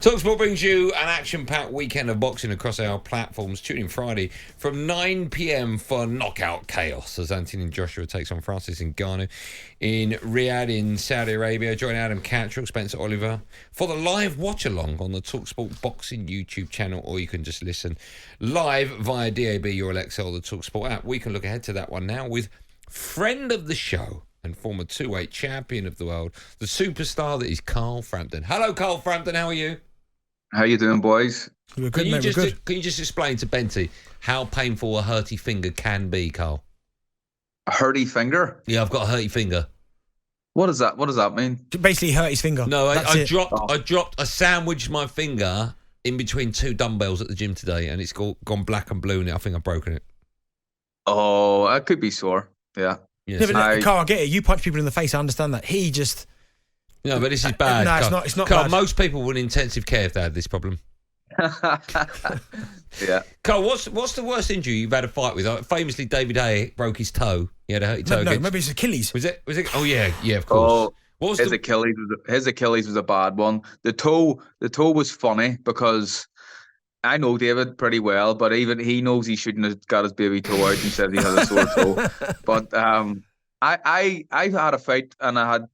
talkSPORT brings you an action-packed weekend of boxing across our platforms. Tune in Friday from 9 p.m. for Knockout Chaos as Anthony Joshua takes on Francis Ngannou in Riyadh in Saudi Arabia. Join Adam Cattrall, Spencer Oliver for the live watch-along on the talkSPORT Boxing YouTube channel, or you can just listen live via DAB, your Alexa, or the talkSPORT app. We can look ahead to that one now with friend of the show and former 2-weight champion of the world, the superstar that is Carl Frampton. Hello, Carl Frampton. How are you? How you doing, boys? We're good, mate. We're good. Can you just explain to Benty how painful a hurty finger can be, Carl? A hurty finger? Yeah, I've got a hurty finger. What does that mean? Basically, hurt his finger. No, I sandwiched my finger in between two dumbbells at the gym today, and it's gone black and blue, and I think I've broken it. Oh, that could be sore. Yeah. Yes. Yeah, but Carl, I get it. You punch people in the face. I understand that. He just... No, but this is bad. No, it's not Carl, bad. most people would intensive care if they had this problem. Yeah. Carl, what's the worst injury you've had a fight with? Famously, David Haye broke his toe. He had a hurt toe. No, maybe it's Achilles. Was it? Oh yeah, of course. Oh, his Achilles was a bad one. The toe was funny because I know David pretty well, but even he knows he shouldn't have got his baby toe out and said he had a sore toe. But I had a fight and I had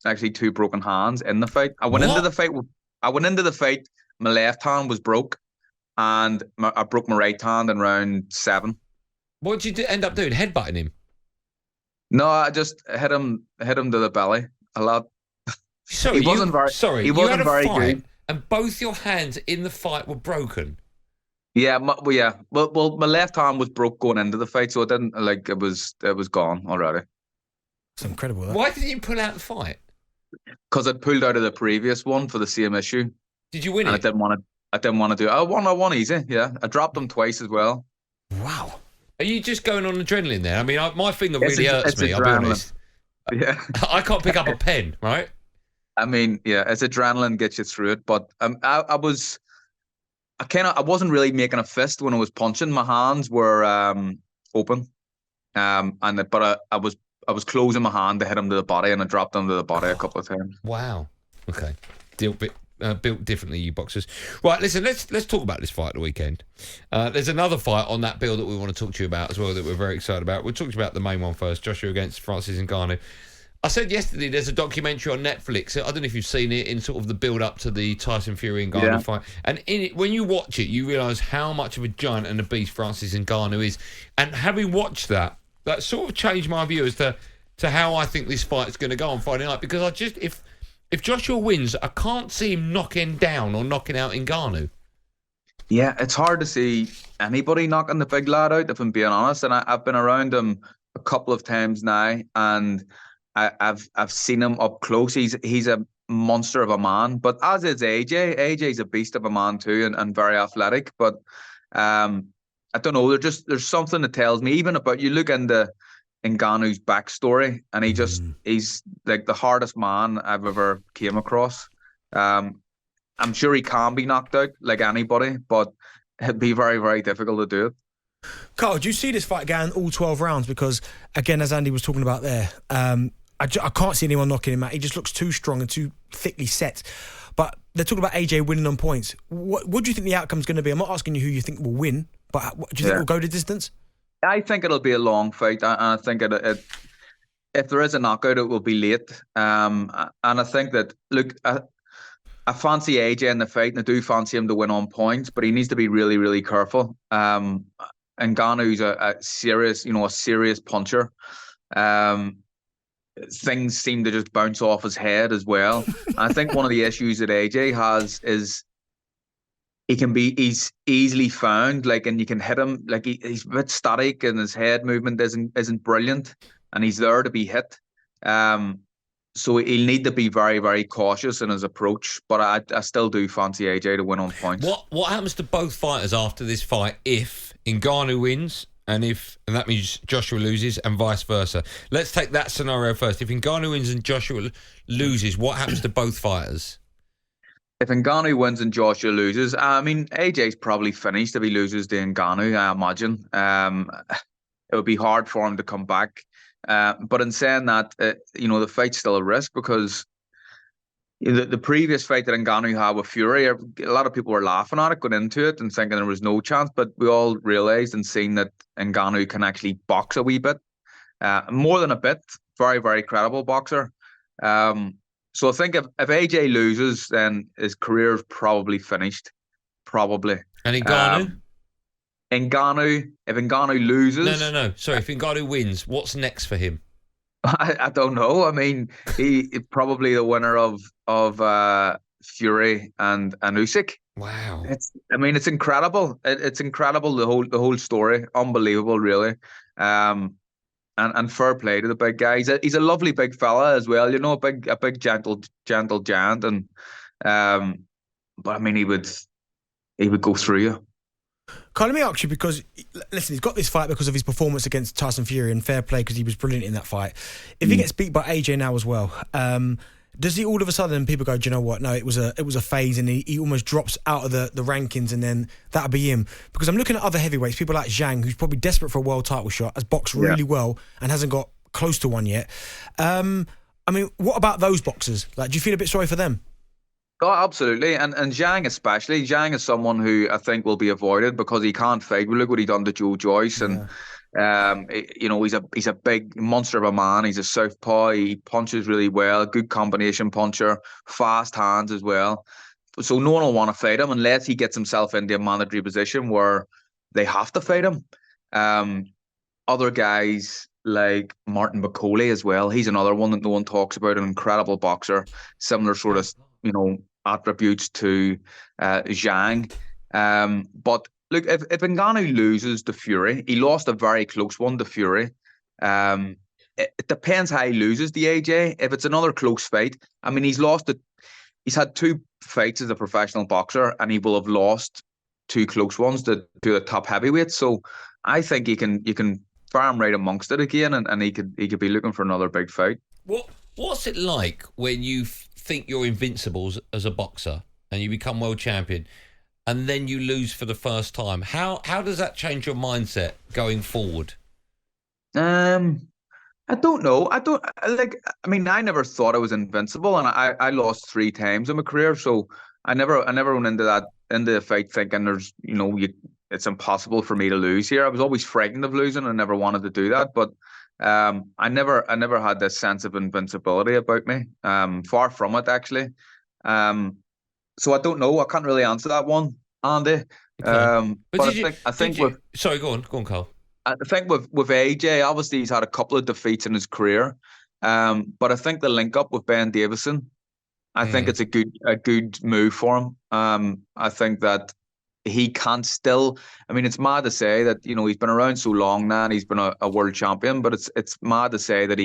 actually two broken hands in the fight. I went into the fight. My left hand was broke, and I broke my right hand in round 7. What did you end up doing? Headbutting him? No, I just hit him to the belly a lot. Sorry, he wasn't very good. And both your hands in the fight were broken. Yeah, Well, my left hand was broke going into the fight, so it didn't it was gone already. It's incredible. That. Why didn't you pull out the fight? Because I'd pulled out of the previous one for the same issue. Did you win and it? I didn't want to do it. I won easy. Yeah, I dropped them twice as well. Wow. Are you just going on adrenaline there? I mean, my finger really hurts me. I'll be honest. Yeah. I can't pick up a pen, right? I mean, yeah, it's adrenaline gets you through it. But I wasn't really making a fist when I was punching. My hands were open, but I was closing my hand to hit him to the body, and I dropped him to the body a couple of times. Wow. Okay. Built differently, you boxers. Right, listen, let's talk about this fight at the weekend. There's another fight on that bill that we want to talk to you about as well that we're very excited about. We'll talk about the main one first, Joshua against Francis Ngannou. I said yesterday there's a documentary on Netflix. I don't know if you've seen it, in sort of the build-up to the Tyson Fury and Ngannou fight. And in it, when you watch it, you realise how much of a giant and a beast Francis Ngannou is. And having watched that sort of changed my view as to how I think this fight's going to go on Friday night. Because if Joshua wins, I can't see him knocking down or knocking out Ngannou. Yeah, it's hard to see anybody knocking the big lad out, if I'm being honest. And I've been around him a couple of times now, and I've seen him up close. He's a monster of a man, but as is AJ. AJ's a beast of a man too, and very athletic. But I don't know. There's something that tells me, even about, you look into Ngannou's backstory, and he's like the hardest man I've ever came across. I'm sure he can be knocked out like anybody, but it'd be very, very difficult to do it. Carl, do you see this fight going all 12 rounds? Because, again, as Andy was talking about there, I can't see anyone knocking him out. He just looks too strong and too thickly set. But they're talking about AJ winning on points. What do you think the outcome's going to be? I'm not asking you who you think will win, but do you think it will go the distance? I think it'll be a long fight, and I think if there is a knockout, it will be late. And I think that, look, I fancy AJ in the fight, and I do fancy him to win on points, but he needs to be really, really careful. Ngannou's a serious puncher. Things seem to just bounce off his head as well. I think one of the issues that AJ has is he's easily found, and you can hit him, he's a bit static, and his head movement isn't brilliant, and he's there to be hit. So he'll need to be very, very cautious in his approach, but I still do fancy AJ to win on points. What happens to both fighters after this fight if Ngannou wins and that means Joshua loses, and vice versa? Let's take that scenario first. If Ngannou wins and Joshua loses, what happens to both fighters? If Ngannou wins and Joshua loses, I mean, AJ's probably finished if he loses to Ngannou, I imagine. It would be hard for him to come back. But in saying that, the fight's still a risk, because The previous fight that Ngannou had with Fury, a lot of people were laughing at it going into it and thinking there was no chance, but we all realised and seen that Ngannou can actually box a wee bit, more than a bit. Very, very credible boxer. So I think if AJ loses, then his career is probably finished. Probably. And Ngannou? If Ngannou loses, No. Sorry, if Ngannou wins, what's next for him? I don't know. I mean, he probably the winner of Fury and Usyk. Wow. It's incredible. It's incredible, the whole story. Unbelievable, really. And fair play to the big guy. He's a lovely big fella as well. You know, a big gentle giant. And but I mean, he would go through you. Carl, let me ask you, because, listen, he's got this fight because of his performance against Tyson Fury, and fair play because he was brilliant in that fight. If he gets beat by AJ now as well, does he all of a sudden, people go, do you know what? No, it was a phase, and he almost drops out of the rankings, and then that'll be him. Because I'm looking at other heavyweights, people like Jang, who's probably desperate for a world title shot, has boxed really well and hasn't got close to one yet. I mean, what about those boxers? Like, do you feel a bit sorry for them? Oh, absolutely, and Zhang especially. Zhang is someone who I think will be avoided because he can't fight. We look what he done to Joe Joyce, and you know, he's a big monster of a man. He's a southpaw. He punches really well. Good combination puncher, fast hands as well. So no one will want to fight him unless he gets himself into a mandatory position where they have to fight him. Other guys like Martin Bakole as well. He's another one that no one talks about. An incredible boxer, similar sort of, you know, attributes to Zhang. But look, if Ngannou loses to Fury, he lost a very close one to Fury. It depends how he loses the AJ. If it's another close fight, I mean, he's had 2 fights as a professional boxer, and he will have lost 2 close ones to the top heavyweights. So I think you can farm right amongst it again, and he could be looking for another big fight. What's it like when you think you're invincible as a boxer and you become world champion, and then you lose for the first time? How does that change your mindset going forward? I don't know. I mean, I never thought I was invincible, and I lost 3 times in my career, so I never went into the fight thinking it's impossible for me to lose here. I was always frightened of losing. I never wanted to do that, but I never had this sense of invincibility about me. Far from it, actually. So I don't know. I can't really answer that one, Andy. Okay. But I think sorry, go on, Carl. I think with AJ, obviously he's had a couple of defeats in his career, but I think the link up with Ben Davison, I think it's a good move for him. I think that he can still. I mean, it's mad to say that, you know, he's been around so long now and he's been a world champion, but it's mad to say that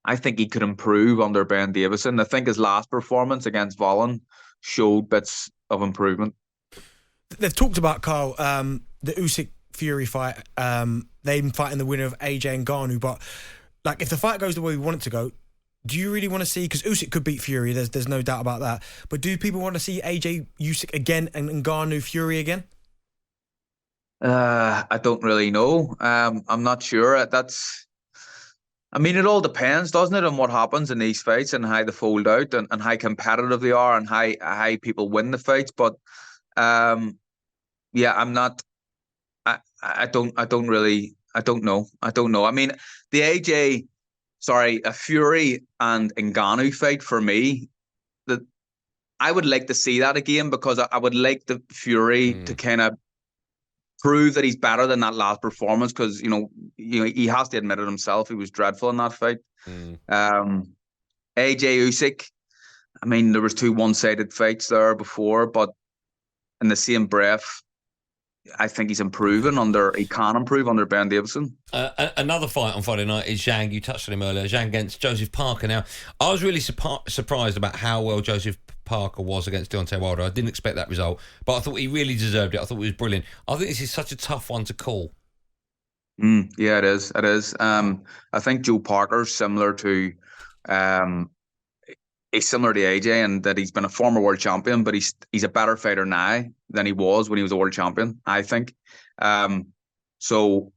I think he could improve under Ben Davison. I think his last performance against Volin showed bits of improvement. They've talked about, Carl, the Usyk Fury fight. They've been fighting the winner of AJ Ngannou, but like, if the fight goes the way we want it to go, do you really want to see? Because Usyk could beat Fury, there's no doubt about that. But do people want to see AJ Usyk again and Ngannou Fury again? I don't really know. I'm not sure. I mean, it all depends, doesn't it, on what happens in these fights and how they fold out and how competitive they are and how people win the fights. But yeah, I'm not. I don't know. I mean, the a Fury and Ngannou fight, for me, that I would like to see that again, because I would like the Fury to kind of prove that he's better than that last performance, because you know he has to admit it himself, he was dreadful in that fight. AJ Usyk, I mean, there was 2 one-sided fights there before, but in the same breath, I think he can improve under Ben Davison. Another fight on Friday night is Jang. You touched on him earlier. Jang against Joseph Parker. Now, I was really surprised about how well Joseph Parker was against Deontay Wilder. I didn't expect that result, but I thought he really deserved it. I thought it was brilliant. I think this is such a tough one to call. Yeah, it is. I think Joe Parker's similar to AJ, and that he's been a former world champion, but he's a better fighter now than he was when he was a world champion, I think. So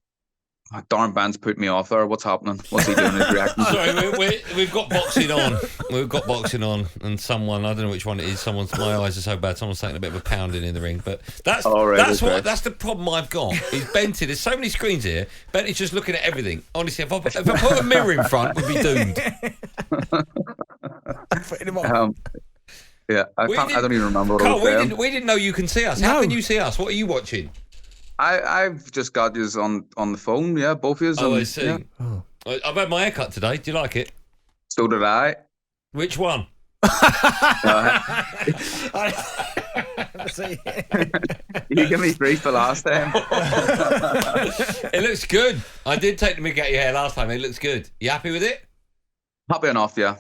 Darren Band's put me off there. What's happening? What's he doing? His reaction? Sorry, we've got boxing on. We've got boxing on, and someone, I don't know which one it is. My eyes are so bad. Someone's taking a bit of a pounding in the ring, but that's the problem I've got. Is Benty. There's so many screens here. Benty's just looking at everything. Honestly, if I put a mirror in front, we'd be doomed. Putting him on. Yeah, I don't even remember what I was saying. We didn't know you can see us. How can you see us? What are you watching? I've just got you on the phone, yeah, both of you. Oh, I see. Yeah. Oh. I've had my hair cut today. Do you like it? So did I. Which one? You gave me grief the last time. It looks good. I did take the mick out your hair last time. It looks good. You happy with it? Happy enough, yeah.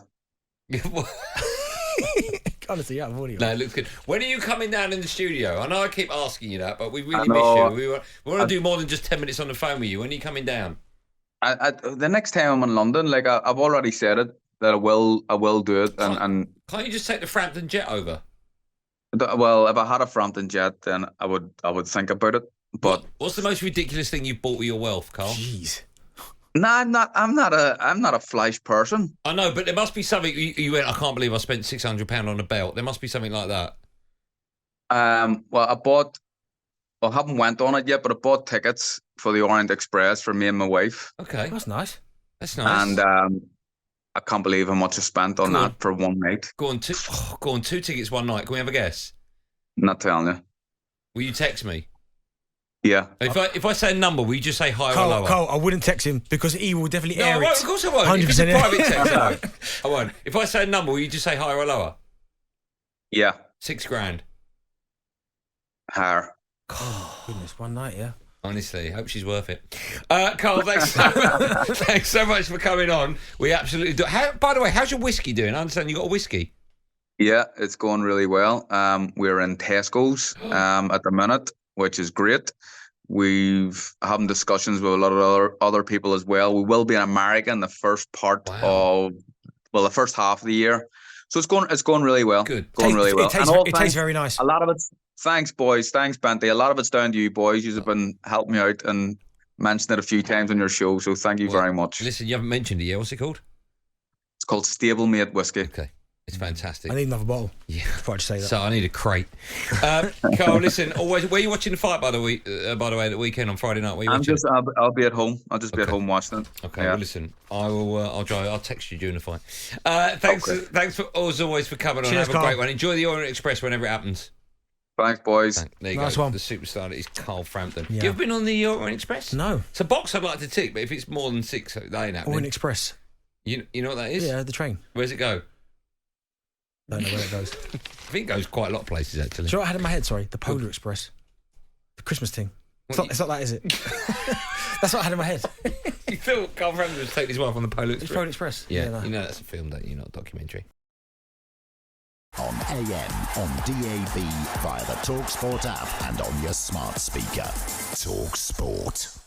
Honestly, yeah, I'm audio. No, it looks good. When are you coming down in the studio? I know I keep asking you that, but we really miss you. We want to do more than just 10 minutes on the phone with you. When are you coming down? The next time I'm in London, like I've already said it, that I will do it. And can't you just take the Frampton jet over? Well, if I had a Frampton jet, then I would think about it. But what's the most ridiculous thing you've bought with your wealth, Carl? Jeez. No, I'm not a flash person. I know, but there must be something. You went, I can't believe I spent £600 on a belt. There must be something like that. Well, I haven't went on it yet, but I bought tickets for the Orient Express for me and my wife. Okay, that's nice. That's nice. And I can't believe how much I spent on that for one night. Go on, 2 tickets one night. Can we have a guess? Not telling you. Will you text me? Yeah. If I say a number, will you just say higher or lower? Carl, I wouldn't text him because he will definitely air it. Of course I won't. 100%. If it's a private text, I won't. I won't. If I say a number, will you just say higher or lower? Yeah. £6,000. Higher. Oh, goodness, one night, yeah. Honestly, hope she's worth it. Carl, thanks so much for coming on. We absolutely do. By the way, how's your whiskey doing? I understand you got a whiskey. Yeah, it's going really well. We're in Tesco's at the minute, which is great. We've having discussions with a lot of other people as well. We will be in America in the first part of the first half of the year. So it's going really well. Good. Going really well. It tastes very nice. A lot of it's thanks, boys. Thanks, Benty. A lot of it's down to you, boys. You've been helping me out and mentioned it a few times on your show. So thank you very much. Listen, you haven't mentioned it yet. What's it called? It's called Stablemate Whiskey. Okay. It's fantastic. I need another bottle. Yeah, before I just say that. So I need a crate. Carl, listen. Always, where are you watching the fight? By the way, the weekend on Friday night. Where are you watching? I'll be at home. I'll just be at home watching it. Okay. Yeah. Well, listen. I will. I'll drive. I'll text you during the fight. Thanks for as always for coming on. Cheers, Have a great one. Enjoy the Orient Express whenever it happens. Thanks, boys. There you nice go. one. The superstar is Carl Frampton. Yeah. You've been on the Orient Express? No. It's a box I'd like to tick, but if it's more than 6, that ain't happening. Orient Express. You know what that is? Yeah, the train. Where's it go? Don't know where it goes. I think it goes quite a lot of places, actually. Do you know what I had in my head? Sorry, the Polar Express. The Christmas thing. It's not that, is it? That's what I had in my head. You thought Carl Frampton was taking his wife on the Polar Express? The Polar Express. Yeah, no. You know that's a film, don't you? Not a documentary. On AM, on DAB, via the talkSPORT app and on your smart speaker. talkSPORT.